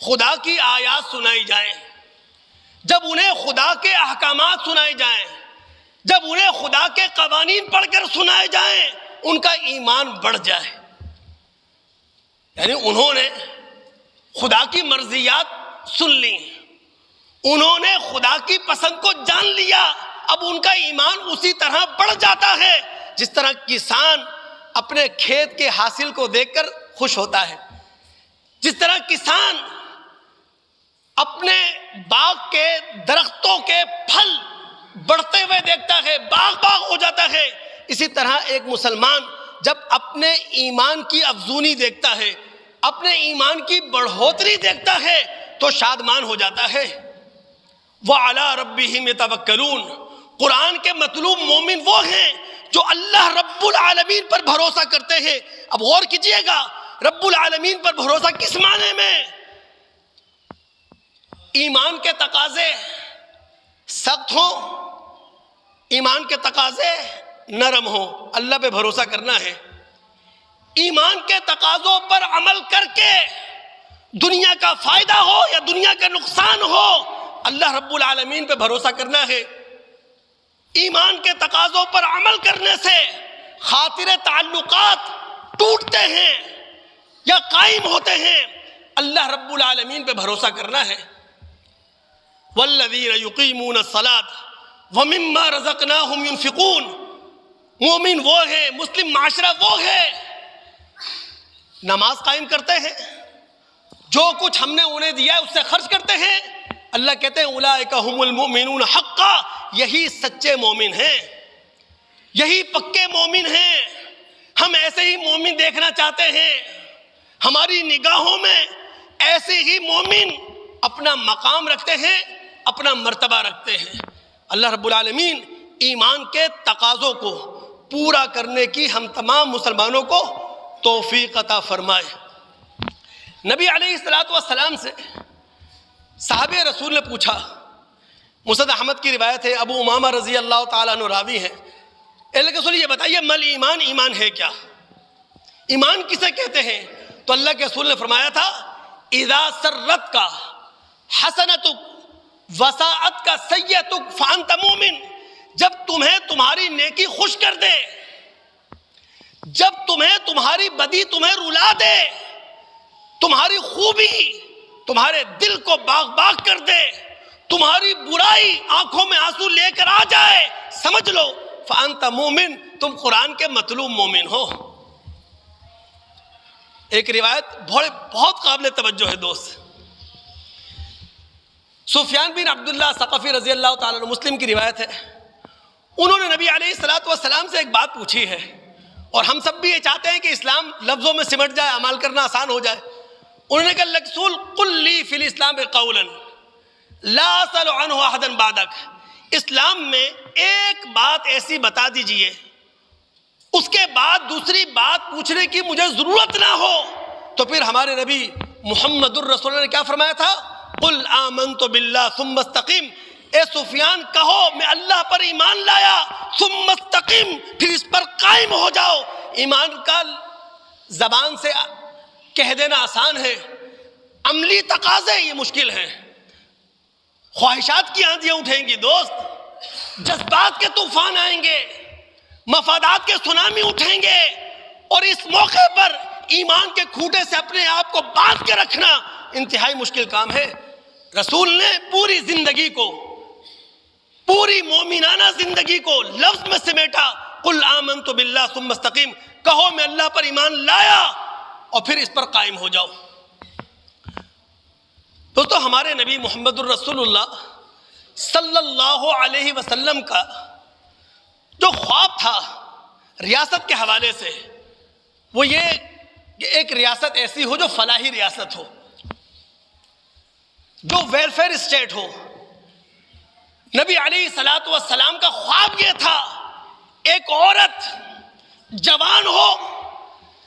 خدا کی آیات سنائی جائیں, جب انہیں خدا کے احکامات سنائے جائیں, جب انہیں خدا کے قوانین پڑھ کر سنائے جائیں, ان کا ایمان بڑھ جائے. یعنی انہوں نے خدا کی مرضیات سن لی, انہوں نے خدا کی پسند کو جان لیا, اب ان کا ایمان اسی طرح بڑھ جاتا ہے جس طرح کسان اپنے کھیت کے حاصل کو دیکھ کر خوش ہوتا ہے, جس طرح کسان اپنے باغ کے درختوں کے پھل بڑھتے ہوئے دیکھتا ہے, باغ ہو جاتا ہے. اسی طرح ایک مسلمان جب اپنے ایمان کی افزونی دیکھتا ہے, اپنے ایمان کی بڑھوتری دیکھتا ہے تو شادمان ہو جاتا ہے. وَعَلَىٰ رَبِّهِمْ يَتَوَكَّلُونَ. قرآن کے مطلوب مومن وہ ہیں جو اللہ رب العالمین پر بھروسہ کرتے ہیں. اب غور کیجئے گا, رب العالمین پر بھروسہ کس معنی میں؟ ایمان کے تقاضے سخت ہوں, ایمان کے تقاضے نرم ہوں, اللہ پہ بھروسہ کرنا ہے. ایمان کے تقاضوں پر عمل کر کے دنیا کا فائدہ ہو یا دنیا کا نقصان ہو, اللہ رب العالمین پہ بھروسہ کرنا ہے. ایمان کے تقاضوں پر عمل کرنے سے خاطر تعلقات ٹوٹتے ہیں یا قائم ہوتے ہیں, اللہ رب العالمین پہ بھروسہ کرنا ہے. والذین یقیمون الصلاۃ ومما رزقناہم ینفقون. مومن وہ ہے, مسلم معاشرہ وہ ہے, نماز قائم کرتے ہیں, جو کچھ ہم نے انہیں دیا ہے اس سے خرچ کرتے ہیں. اللہ کہتے ہیں اولئک ھم المؤمنون حقا. یہی سچے مومن ہیں, یہی پکے مومن ہیں. ہم ایسے ہی مومن دیکھنا چاہتے ہیں, ہماری نگاہوں میں ایسے ہی مومن اپنا مقام رکھتے ہیں, اپنا مرتبہ رکھتے ہیں. اللہ رب العالمین ایمان کے تقاضوں کو پورا کرنے کی ہم تمام مسلمانوں کو توفیق عطا فرمائے. نبی علیہ السلام سے صحابہ رسول نے پوچھا, مسند احمد کی روایت ہے, ابو امامہ رضی اللہ تعالیٰ عنہ راوی ہیں, اللہ کے رسول یہ بتائیے مل ایمان, ایمان ہے کیا, ایمان کسے کہتے ہیں؟ تو اللہ کے رسول نے فرمایا تھا اذا سرت کا حسنتک وساعت کا سیئتک فانت مومن. جب تمہیں تمہاری نیکی خوش کر دے, جب تمہیں تمہاری بدی تمہیں رلا دے, تمہاری خوبی تمہارے دل کو باغ کر دے, تمہاری برائی آنکھوں میں آنسو لے کر آ جائے, سمجھ لو فانت مومن, تم قرآن کے مطلوب مومن ہو. ایک روایت بہت قابل توجہ ہے دوست. سفیان بن عبداللہ ثقفی رضی اللہ تعالیٰ عنہ, مسلم کی روایت ہے, انہوں نے نبی علیہ السلام سے ایک بات پوچھی ہے, اور ہم سب بھی یہ چاہتے ہیں کہ اسلام لفظوں میں سمٹ جائے, عمل کرنا آسان ہو جائے. انہوں نے کہا رسول قل لی فی الاسلام قولا لا اسأل عنہ احدا بعدک. اسلام میں ایک بات ایسی بتا دیجئے اس کے بعد دوسری بات پوچھنے کی مجھے ضرورت نہ ہو. تو پھر ہمارے نبی محمد الرسول نے کیا فرمایا تھا, قل آمنت باللہ ثم استقم. اے سفیان کہو میں اللہ پر ایمان لایا, ثم استقم, پھر اس پر قائم ہو جاؤ. ایمان کا زبان سے کہہ دینا آسان ہے, عملی تقاضے یہ مشکل ہیں. خواہشات کی آندیاں اٹھیں گی دوست, جذبات کے طوفان آئیں گے, مفادات کے سونامی اٹھیں گے, اور اس موقع پر ایمان کے کھوٹے سے اپنے آپ کو باندھ کے رکھنا انتہائی مشکل کام ہے۔ رسول نے پوری زندگی کو، پوری مومنانہ زندگی کو لفظ میں سمیٹا، قل آمنت باللہ ثم استقیم، کہو میں اللہ پر ایمان لایا اور پھر اس پر قائم ہو جاؤ۔ دوستو، ہمارے نبی محمد الرسول اللہ صلی اللہ علیہ وسلم کا جو خواب تھا ریاست کے حوالے سے، وہ یہ کہ ایک ریاست ایسی ہو جو فلاحی ریاست ہو، جو ویلفیئر اسٹیٹ ہو۔ نبی علیہ الصلوۃ والسلام کا خواب یہ تھا، ایک عورت جوان ہو،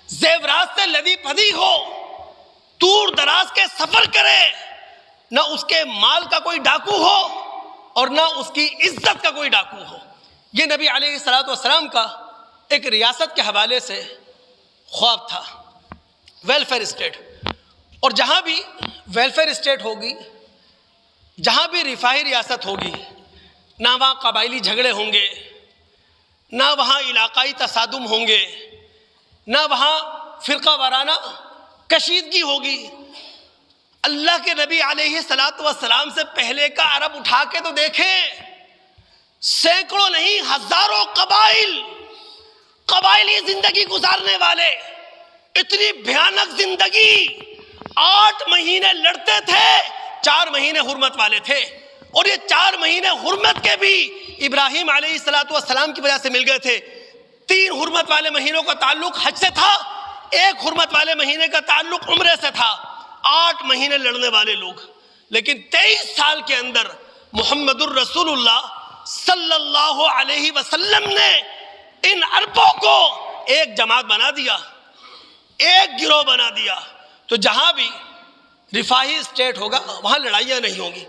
زیورات سے لدی پدی ہو، دور دراز کے سفر کرے، نہ اس کے مال کا کوئی ڈاکو ہو اور نہ اس کی عزت کا کوئی ڈاکو ہو۔ یہ نبی علیہ الصلوۃ والسلام کا ایک ریاست کے حوالے سے خواب تھا، ویلفیئر اسٹیٹ۔ اور جہاں بھی ویلفیئر اسٹیٹ ہوگی، جہاں بھی رفاہی ریاست ہوگی، نہ وہاں قبائلی جھگڑے ہوں گے، نہ وہاں علاقائی تصادم ہوں گے، نہ وہاں فرقہ وارانہ کشیدگی ہوگی۔ اللہ کے نبی علیہ الصلوۃ والسلام سے پہلے کا عرب اٹھا کے تو دیکھیں، سینکڑوں نہیں ہزاروں قبائلی زندگی گزارنے والے، اتنی بھیانک زندگی، 8 مہینے لڑتے تھے، 4 مہینے حرمت والے تھے، اور یہ 4 مہینے حرمت کے بھی ابراہیم علیہ الصلوۃ والسلام کی وجہ سے مل گئے تھے۔ 3 حرمت والے مہینوں کا تعلق حج سے تھا، 1 حرمت والے مہینے کا تعلق عمرے سے تھا۔ 8 مہینے لڑنے والے لوگ، لیکن 23 سال کے اندر محمد الرسول اللہ صلی اللہ علیہ وسلم نے ان عربوں کو ایک جماعت بنا دیا، ایک گروہ بنا دیا۔ تو جہاں بھی رفاہی اسٹیٹ ہوگا وہاں لڑائیاں نہیں ہوں گی،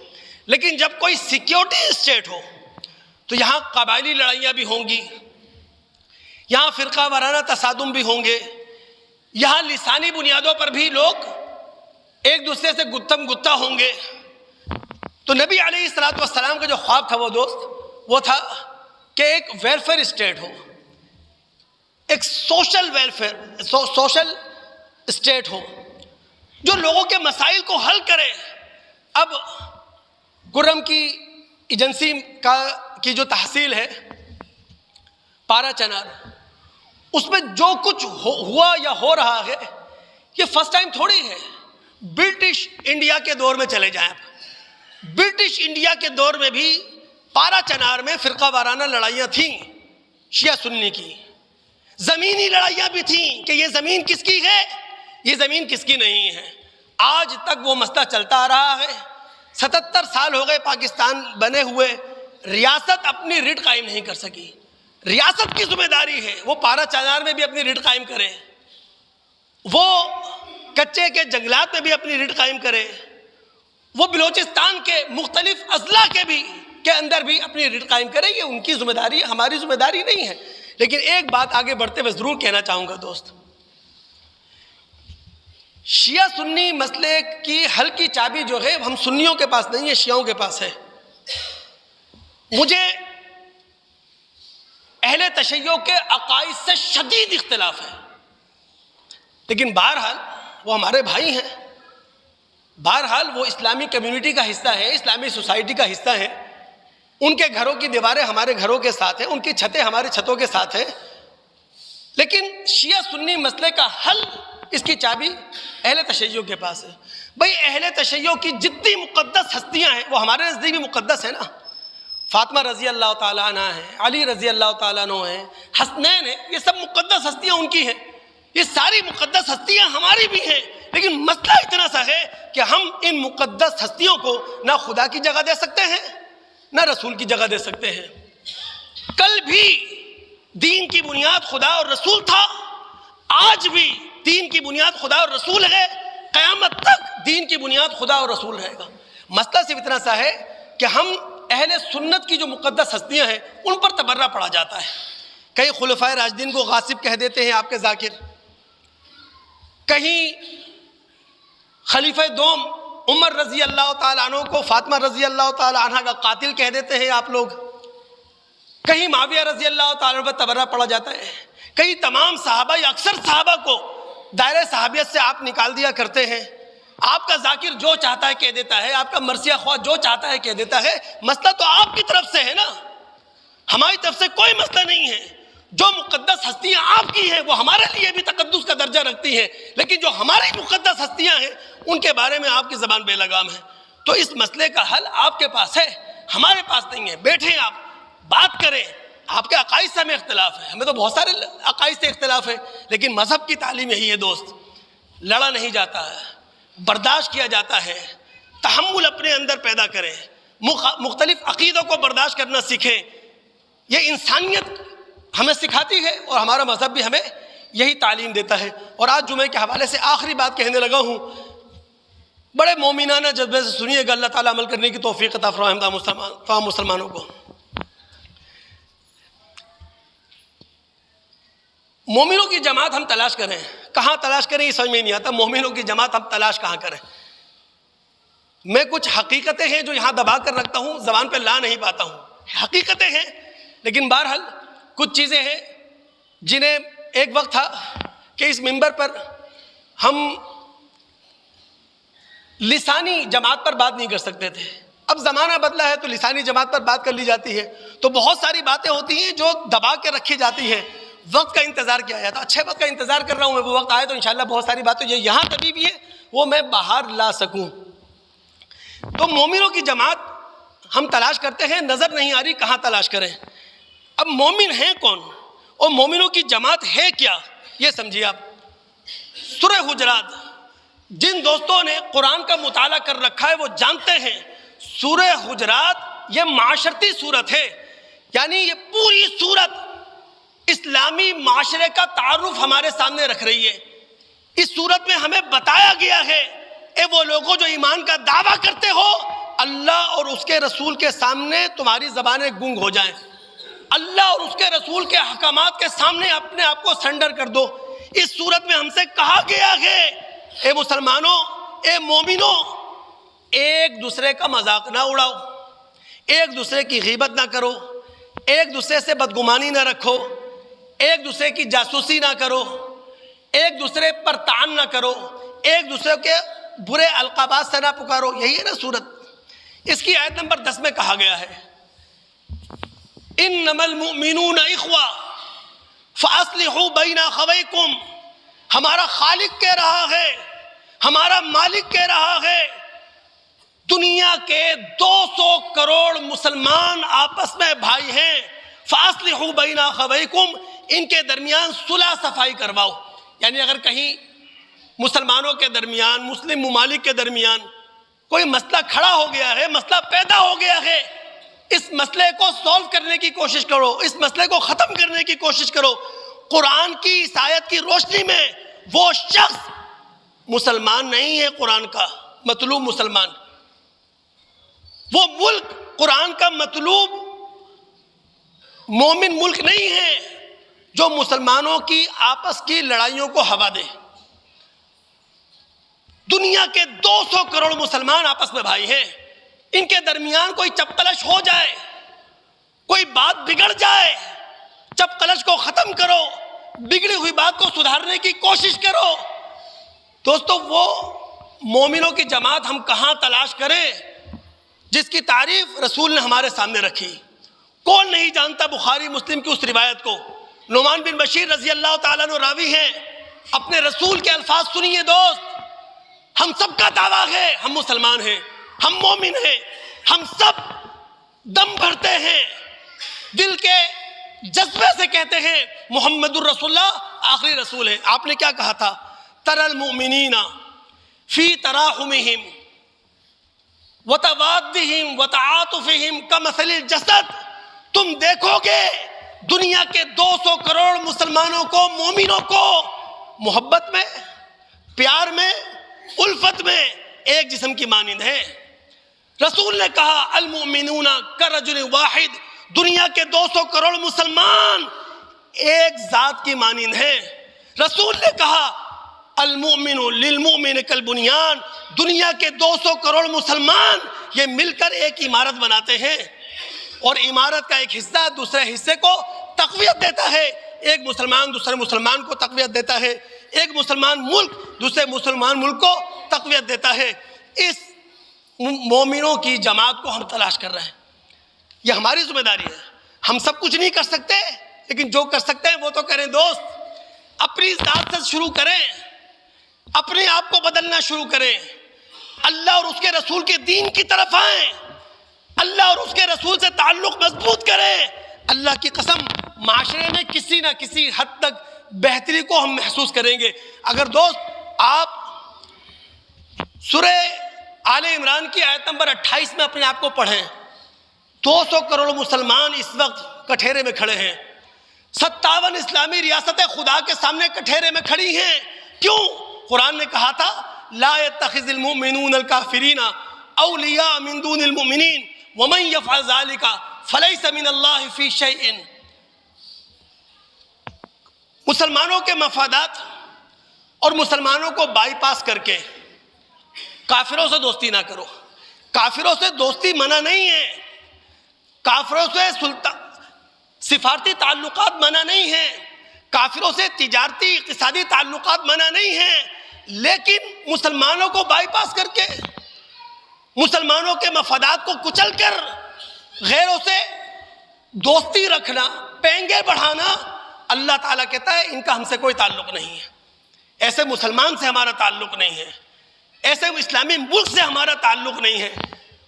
لیکن جب کوئی سیکیورٹی اسٹیٹ ہو تو یہاں قبائلی لڑائیاں بھی ہوں گی، یہاں فرقہ وارانہ تصادم بھی ہوں گے، یہاں لسانی بنیادوں پر بھی لوگ ایک دوسرے سے گتم گتہ ہوں گے۔ تو نبی علیہ الصلوۃ والسلام کا جو خواب تھا وہ دوست، وہ تھا کہ ایک ویلفیئر اسٹیٹ ہو، ایک سوشل ویلفیئر سوشل اسٹیٹ ہو جو لوگوں کے مسائل کو حل کرے۔ اب گرم کی ایجنسی کی جو تحصیل ہے پارا چنار، اس میں جو کچھ ہوا یا ہو رہا ہے یہ فرسٹ ٹائم تھوڑی ہے۔ برٹش انڈیا کے دور میں چلے جائیں، برٹش انڈیا کے دور میں بھی پارا چنار میں فرقہ وارانہ لڑائیاں تھیں، شیعہ سنی کی، زمینی لڑائیاں بھی تھیں کہ یہ زمین کس کی ہے، یہ زمین کس کی نہیں ہے۔ آج تک وہ مسئلہ چلتا آ رہا ہے، 77 سال ہو گئے پاکستان بنے ہوئے، ریاست اپنی ریٹ قائم نہیں کر سکی۔ ریاست کی ذمہ داری ہے وہ پارا چنار میں بھی اپنی ریٹ قائم کرے، وہ کچے کے جنگلات میں بھی اپنی ریٹ قائم کرے، وہ بلوچستان کے مختلف اضلاع کے اندر بھی اپنی ریٹ قائم کرے۔ یہ ان کی ذمہ داری ہے، ہماری ذمہ داری نہیں ہے۔ لیکن ایک بات آگے بڑھتے ہوئے ضرور کہنا چاہوں گا دوست، شیعہ سنی مسئلے کی حل کی چابی جو ہے ہم سنیوں کے پاس نہیں ہے، شیعوں کے پاس ہے۔ مجھے اہل تشیع کے عقائد سے شدید اختلاف ہے، لیکن بہرحال وہ ہمارے بھائی ہیں، بہرحال وہ اسلامی کمیونٹی کا حصہ ہے، اسلامی سوسائٹی کا حصہ ہے، ان کے گھروں کی دیواریں ہمارے گھروں کے ساتھ ہیں، ان کی چھتیں ہماری چھتوں کے ساتھ ہیں۔ لیکن شیعہ سنی مسئلے کا حل، اس کی چابی اہل تشیع کے پاس ہے۔ بھئی اہل تشیع کی جتنی مقدس ہستیاں ہیں وہ ہمارے نزدیک بھی مقدس ہیں نا، فاطمہ رضی اللہ تعالیٰ عنہ ہے، علی رضی اللہ تعالیٰ عنہ ہیں، حسنین ہیں، یہ سب مقدس ہستیاں ان کی ہیں، یہ ساری مقدس ہستیاں ہماری بھی ہیں۔ لیکن مسئلہ اتنا سا ہے کہ ہم ان مقدس ہستیوں کو نہ خدا کی جگہ دے سکتے ہیں نہ رسول کی جگہ دے سکتے ہیں۔ کل بھی دین کی بنیاد خدا اور رسول تھا، آج بھی دین کی بنیاد خدا اور رسول ہے، قیامت تک دین کی بنیاد خدا اور رسول رہے گا۔ مسئلہ صرف اتنا سا ہے کہ ہم اہل سنت کی جو مقدس ہستیاں ہیں ان پر تبرہ پڑا جاتا ہے۔ کئی خلفائے راشدین کو غاصب کہہ دیتے ہیں آپ کے ذاکر، کہیں خلیفہ دوم عمر رضی اللہ تعالیٰ عنہ کو فاطمہ رضی اللہ تعالیٰ عنہ کا قاتل کہہ دیتے ہیں آپ لوگ، کہیں معاویہ رضی اللہ تعالیٰ عنہ پر تبرہ پڑا جاتا ہے، کہیں تمام صحابہ یا اکثر صحابہ کو دائرہ صحابیت سے آپ نکال دیا کرتے ہیں. آپ کا ذاکر جو چاہتا ہے کہہ دیتا ہے, آپ کا مرثیہ خواہ جو چاہتا ہے کہہ دیتا ہے. مسئلہ تو آپ کی طرف سے ہے نا, ہماری طرف سے کوئی مسئلہ نہیں ہے. جو مقدس ہستیاں آپ کی ہیں وہ ہمارے لیے بھی تقدس کا درجہ رکھتی ہیں, لیکن جو ہماری مقدس ہستیاں ہیں ان کے بارے میں آپ کی زبان بے لگام ہے. تو اس مسئلے کا حل آپ کے پاس ہے, ہمارے پاس نہیں ہے. بیٹھیں, آپ بات کریں. آپ کے عقائد سے ہمیں اختلاف ہے, ہمیں تو بہت سارے عقائد سے اختلاف ہے, لیکن مذہب کی تعلیم یہی ہے دوست, لڑا نہیں جاتا ہے, برداشت کیا جاتا ہے. تحمل اپنے اندر پیدا کریں, مختلف عقیدوں کو برداشت کرنا سیکھیں. یہ انسانیت ہمیں سکھاتی ہے اور ہمارا مذہب بھی ہمیں یہی تعلیم دیتا ہے. اور آج جمعے کے حوالے سے آخری بات کہنے لگا ہوں, بڑے مومنانہ جذبے سے سنیے گا, اللہ تعالیٰ عمل کرنے کی توفیق عطا فرمائے تمام مسلمانوں کو. مومنوں کی جماعت ہم تلاش کریں, کہاں تلاش کریں یہ سمجھ میں نہیں آتا. مومنوں کی جماعت ہم تلاش کہاں کریں؟ میں کچھ حقیقتیں ہیں جو یہاں دبا کر رکھتا ہوں, زبان پہ لا نہیں پاتا ہوں. حقیقتیں ہیں, لیکن بہرحال کچھ چیزیں ہیں جنہیں ایک وقت تھا کہ اس منبر پر ہم لسانی جماعت پر بات نہیں کر سکتے تھے. اب زمانہ بدلا ہے تو لسانی جماعت پر بات کر لی جاتی ہے. تو بہت ساری باتیں ہوتی ہیں جو دبا کے رکھی جاتی ہیں. وقت کا انتظار کیا جاتا, اچھے وقت کا انتظار کر رہا ہوں میں, وہ وقت آئے تو انشاءاللہ بہت ساری باتیں جو یہاں کبھی بھی ہے وہ میں باہر لا سکوں. تو مومنوں کی جماعت ہم تلاش کرتے ہیں, نظر نہیں آ رہی کہاں تلاش کریں. اب مومن ہیں کون اور مومنوں کی جماعت ہے کیا, یہ سمجھیے آپ. سورہ حجرات, جن دوستوں نے قرآن کا مطالعہ کر رکھا ہے وہ جانتے ہیں سورہ حجرات یہ معاشرتی صورت ہے. یعنی یہ پوری صورت اسلامی معاشرے کا تعارف ہمارے سامنے رکھ رہی ہے. اس صورت میں ہمیں بتایا گیا ہے اے وہ لوگوں جو ایمان کا دعویٰ کرتے ہو, اللہ اور اس کے رسول کے سامنے تمہاری زبانیں گنگ ہو جائیں. اللہ اور اس کے رسول کے احکامات کے سامنے اپنے آپ کو سرنڈر کر دو. اس صورت میں ہم سے کہا گیا ہے اے مسلمانوں, اے مومنوں, ایک دوسرے کا مذاق نہ اڑاؤ, ایک دوسرے کی غیبت نہ کرو, ایک دوسرے سے بدگمانی نہ رکھو, ایک دوسرے کی جاسوسی نہ کرو, ایک دوسرے پر طعن نہ کرو, ایک دوسرے کے برے القابات سے نہ پکارو. یہی ہے نا صورت. اس کی آیت نمبر 10 میں کہا گیا ہے انما المؤمنون اخوہ فاصلحوا بین اخویکم. ہمارا خالق کہہ رہا ہے, ہمارا مالک کہہ رہا ہے, دنیا کے 200 کروڑ مسلمان آپس میں بھائی ہیں. فاصلحوا بین اخویکم, ان کے درمیان صلح صفائی کرواؤ. یعنی اگر کہیں مسلمانوں کے درمیان, مسلم ممالک کے درمیان کوئی مسئلہ کھڑا ہو گیا ہے, مسئلہ پیدا ہو گیا ہے, اس مسئلے کو سولو کرنے کی کوشش کرو, اس مسئلے کو ختم کرنے کی کوشش کرو. قرآن کی اس آیت کی روشنی میں وہ شخص مسلمان نہیں ہے, قرآن کا مطلوب مسلمان, وہ ملک قرآن کا مطلوب مومن ملک نہیں ہے جو مسلمانوں کی آپس کی لڑائیوں کو ہوا دے. دنیا کے 200 کروڑ مسلمان آپس میں بھائی ہیں, ان کے درمیان کوئی چپقلش ہو جائے, کوئی بات بگڑ جائے, چپقلش کو ختم کرو, بگڑی ہوئی بات کو سدھارنے کی کوشش کرو. دوستو, وہ مومنوں کی جماعت ہم کہاں تلاش کریں جس کی تعریف رسول نے ہمارے سامنے رکھی. کون نہیں جانتا بخاری مسلم کی اس روایت کو. نعمان بن بشیر رضی اللہ تعالیٰ عنہ راوی ہیں. اپنے رسول کے الفاظ سنیے دوست, ہم سب کا دعویٰ ہے ہم مسلمان ہیں, ہم مومن ہیں, ہم سب دم بھرتے ہیں, دل کے جذبے سے کہتے ہیں محمد الرسول اللہ آخری رسول ہے. آپ نے کیا کہا تھا؟ تر المؤمنین فی تراحمہم وتوادہم وتعاطفہم کمثل الجسد. تم دیکھو گے دنیا کے 200 کروڑ مسلمانوں کو, مومنوں کو محبت میں, پیار میں, الفت میں ایک جسم کی مانند ہے. رسول نے کہا المؤمنون کرجل واحد, دنیا کے 200 کروڑ مسلمان ایک ذات کی مانند ہیں. رسول نے کہا المؤمن للمؤمن کالبنیان, دنیا کے 200 کروڑ مسلمان یہ مل کر ایک عمارت بناتے ہیں, اور عمارت کا ایک حصہ دوسرے حصے کو تقویت دیتا ہے, ایک مسلمان دوسرے مسلمان کو تقویت دیتا ہے.
ایک مسلمان ملک دوسرے مسلمان ملک کو تقویت دیتا ہے. اس مومنوں کی جماعت کو ہم تلاش کر رہے ہیں. یہ ہماری ذمہ داری ہے. ہم سب کچھ نہیں کر سکتے لیکن جو کر سکتے ہیں وہ تو کریں. دوست اپنی ذات سے شروع کریں, اپنے آپ کو بدلنا شروع کریں, اللہ اور اس کے رسول کے دین کی طرف آئیں, اللہ اور اس کے رسول سے تعلق مضبوط کریں. اللہ کی قسم معاشرے میں کسی نہ کسی حد تک بہتری کو ہم محسوس کریں گے. اگر دوست آپ سورہ آل عمران کی آیت نمبر 28 میں اپنے آپ کو پڑھیں, 200 کروڑ مسلمان اس وقت کٹہرے میں کھڑے ہیں. 57 اسلامی ریاستیں خدا کے سامنے کٹہرے میں کھڑی ہیں. کیوں؟ قرآن نے کہا تھا لا يتخذ المؤمنون الكافرین اولیاء من دون المؤمنین ومن يفعل ذلك فلیس من اللہ فی شیء. مسلمانوں کے مفادات اور مسلمانوں کو بائی پاس کر کے کافروں سے دوستی نہ کرو. کافروں سے دوستی منع نہیں ہے, کافروں سے سفارتی تعلقات منع نہیں ہیں, کافروں سے تجارتی اقتصادی تعلقات منع نہیں ہیں, لیکن مسلمانوں کو بائی پاس کر کے, مسلمانوں کے مفادات کو کچل کر غیروں سے دوستی رکھنا, پینگے بڑھانا, اللہ تعالیٰ کہتا ہے ان کا ہم سے کوئی تعلق نہیں ہے. ایسے مسلمان سے ہمارا تعلق نہیں ہے, ایسے اسلامی ملک سے ہمارا تعلق نہیں ہے.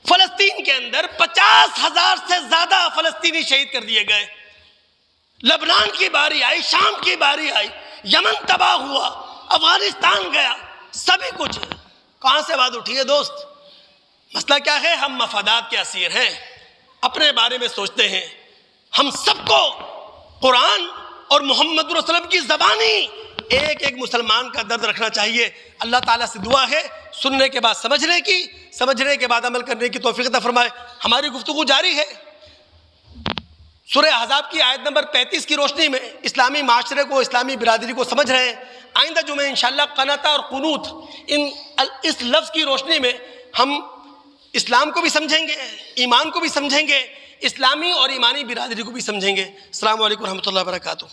فلسطین کے اندر 50,000 سے زیادہ فلسطینی شہید کر دیے گئے. لبنان کی باری آئی, شام کی باری آئی, یمن تباہ ہوا, افغانستان گیا, سبھی کچھ. کہاں سے بات اٹھی ہے دوست؟ مسئلہ کیا ہے؟ ہم مفادات کے اسیر ہیں, اپنے بارے میں سوچتے ہیں. ہم سب کو قرآن اور محمد رسول اللہ کی زبانی ایک ایک مسلمان کا درد رکھنا چاہیے. اللہ تعالیٰ سے دعا ہے سننے کے بعد سمجھنے کے بعد عمل کرنے کی توفیق عطا فرمائے. ہماری گفتگو جاری ہے. سورہ احزاب کی آیت نمبر 35 کی روشنی میں اسلامی معاشرے کو, اسلامی برادری کو سمجھ رہے ہیں. آئندہ جمعہ انشاءاللہ قناطہ اور قنوت اس لفظ کی روشنی میں ہم اسلام کو بھی سمجھیں گے, ایمان کو بھی سمجھیں گے, اسلامی اور ایمانی برادری کو بھی سمجھیں گے. السلام علیکم ورحمۃ اللہ وبرکاتہ.